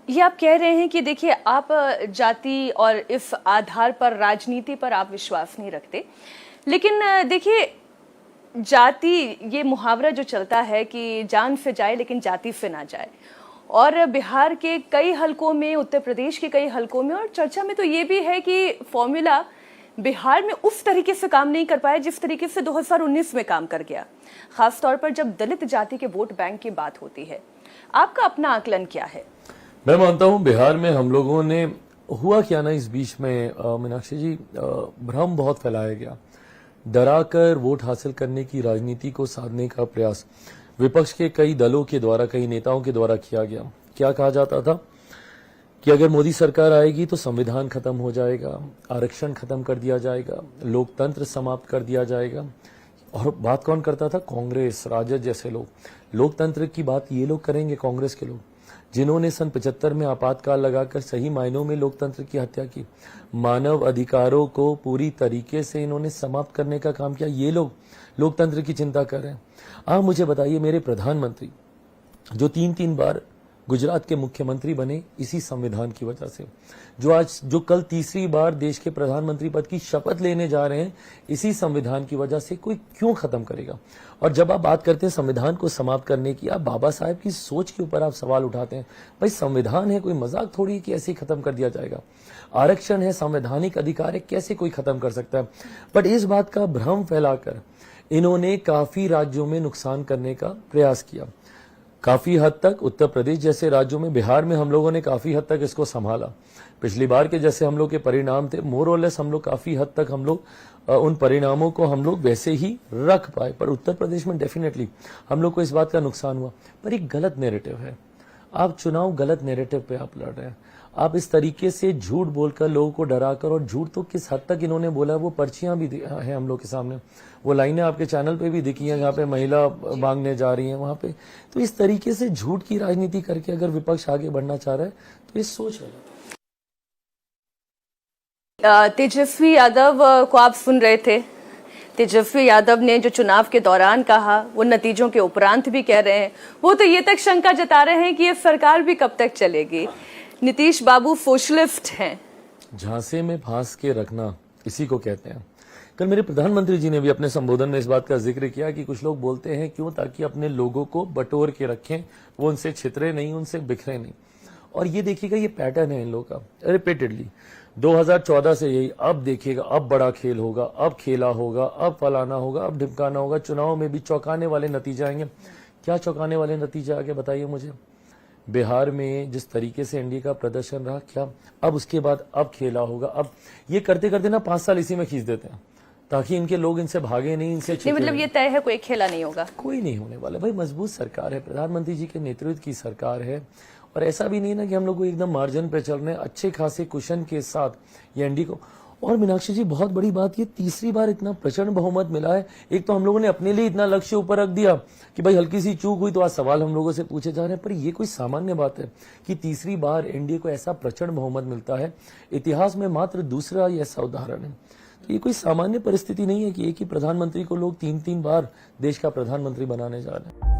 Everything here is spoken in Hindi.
ये आप कह रहे हैं कि देखिए आप जाति और इस आधार पर राजनीति पर आप विश्वास नहीं रखते, लेकिन देखिए जाति, ये मुहावरा जो चलता है कि जान से जाए लेकिन जाति से ना जाए, और बिहार के कई हलकों में, उत्तर प्रदेश के कई हलकों में, और चर्चा में तो ये भी है कि फॉर्मूला बिहार में उस तरीके से काम नहीं कर पाया जिस तरीके से 2019 में काम कर गया, खासतौर पर जब दलित जाति के वोट बैंक की बात होती है। आपका अपना आकलन क्या है? मैं मानता हूं बिहार में हम लोगों ने, हुआ क्या ना इस बीच में मीनाक्षी जी, भ्रम बहुत फैलाया गया, डराकर वोट हासिल करने की राजनीति को साधने का प्रयास विपक्ष के कई दलों के द्वारा, कई नेताओं के द्वारा किया गया। क्या कहा जाता था कि अगर मोदी सरकार आएगी तो संविधान खत्म हो जाएगा, आरक्षण खत्म कर दिया जाएगा, लोकतंत्र समाप्त कर दिया जाएगा। और बात कौन करता था? कांग्रेस, राजद जैसे लोग। लोकतंत्र की बात ये लोग करेंगे, कांग्रेस के लोग, जिन्होंने सन 75 में आपातकाल लगाकर सही मायनों में लोकतंत्र की हत्या की, मानव अधिकारों को पूरी तरीके से इन्होंने समाप्त करने का काम किया। ये लोग लोकतंत्र की चिंता कर रहे हैं। आप मुझे बताइए, मेरे प्रधानमंत्री जो 3-3 बार गुजरात के मुख्यमंत्री बने इसी संविधान की वजह से, जो कल तीसरी बार देश के प्रधानमंत्री पद की शपथ लेने जा रहे हैं इसी संविधान की वजह से, कोई क्यों खत्म करेगा? और जब आप बात करते हैं संविधान को समाप्त करने की, आप बाबा साहेब की सोच के ऊपर आप सवाल उठाते हैं। भाई संविधान है, कोई मजाक थोड़ी है कि ऐसे ही खत्म कर दिया जाएगा। आरक्षण है, संवैधानिक अधिकार है, कैसे कोई खत्म कर सकता है? बट इस बात का भ्रम फैलाकर इन्होंने काफी राज्यों में नुकसान करने का प्रयास किया। काफी हद तक उत्तर प्रदेश जैसे राज्यों में, बिहार में हम लोगों ने काफी हद तक इसको संभाला। पिछली बार के जैसे हम लोग के परिणाम थे, मोर और लेस हम लोग काफी हद तक हम लोग उन परिणामों को हम लोग वैसे ही रख पाए। पर उत्तर प्रदेश में डेफिनेटली हम लोग को इस बात का नुकसान हुआ। पर एक गलत नैरेटिव है, आप चुनाव गलत नैरेटिव पे आप लड़ रहे हैं। आप इस तरीके से झूठ बोलकर, लोगों को डराकर, और झूठ तो किस हद तक इन्होंने बोला, वो पर्चियां भी हैं हम लोग के सामने, वो लाइनें आपके चैनल पे भी दिखी हैं जहाँ पे महिला मांगने जा रही हैं वहां पे। तो इस तरीके से झूठ की राजनीति करके अगर विपक्ष आगे बढ़ना चाह रहा है तो ये सोच है। तेजस्वी यादव को आप सुन रहे थे। तेजस्वी यादव ने जो चुनाव के दौरान कहा, वो नतीजों के उपरांत भी कह रहे हैं। वो तो ये तक शंका जता रहे हैं कि ये सरकार भी कब तक चलेगी। नीतीश बाबू सोशलिस्ट हैं। झांसे में फांस के रखना इसी को कहते हैं। कल मेरे प्रधानमंत्री जी ने भी अपने संबोधन में इस बात का जिक्र किया कि कुछ लोग बोलते हैं क्यों, ताकि अपने लोगों को बटोर के रखें, वो उनसे छितरे नहीं, उनसे बिखरे नहीं। और ये देखिएगा, ये पैटर्न है इन लोगों का रिपीटेडली 2014 से यही। अब देखिएगा, अब बड़ा खेल होगा, अब खेला होगा, अब फलाना होगा, अब ढिमकाना होगा। चुनाव में भी चौंकाने वाले नतीजे आएंगे। क्या चौंकाने वाले नतीजे आगे बताइए मुझे? बिहार में जिस तरीके से एनडीए का प्रदर्शन रहा, क्या अब उसके बाद अब खेला होगा? अब ये करते करते ना 5 साल इसी में खींच देते हैं ताकि इनके लोग इनसे भागे नहीं, इनसे नहीं। मतलब ये तय है, कोई खेला नहीं होगा, कोई नहीं होने वाला। भाई मजबूत सरकार है, प्रधानमंत्री जी के नेतृत्व की सरकार है। और ऐसा भी नहीं ना कि हम लोग को एकदम मार्जिन पे चल रहे हैं, अच्छे खासे कुशन के साथ ये एनडीए को। और मीनाक्षी जी, बहुत बड़ी बात, ये तीसरी बार इतना प्रचंड बहुमत मिला है। एक तो हम लोगों ने अपने लिए इतना लक्ष्य ऊपर रख दिया कि भाई हल्की सी चूक हुई तो आज सवाल हम लोगों से पूछे जा रहे हैं। पर ये कोई सामान्य बात है कि तीसरी बार एनडीए को ऐसा प्रचंड बहुमत मिलता है? इतिहास में मात्र दूसरा ही ऐसा उदाहरण है। तो ये कोई सामान्य परिस्थिति नहीं है कि एक ही प्रधानमंत्री को लोग 3-3 बार देश का प्रधानमंत्री बनाने जा रहे हैं।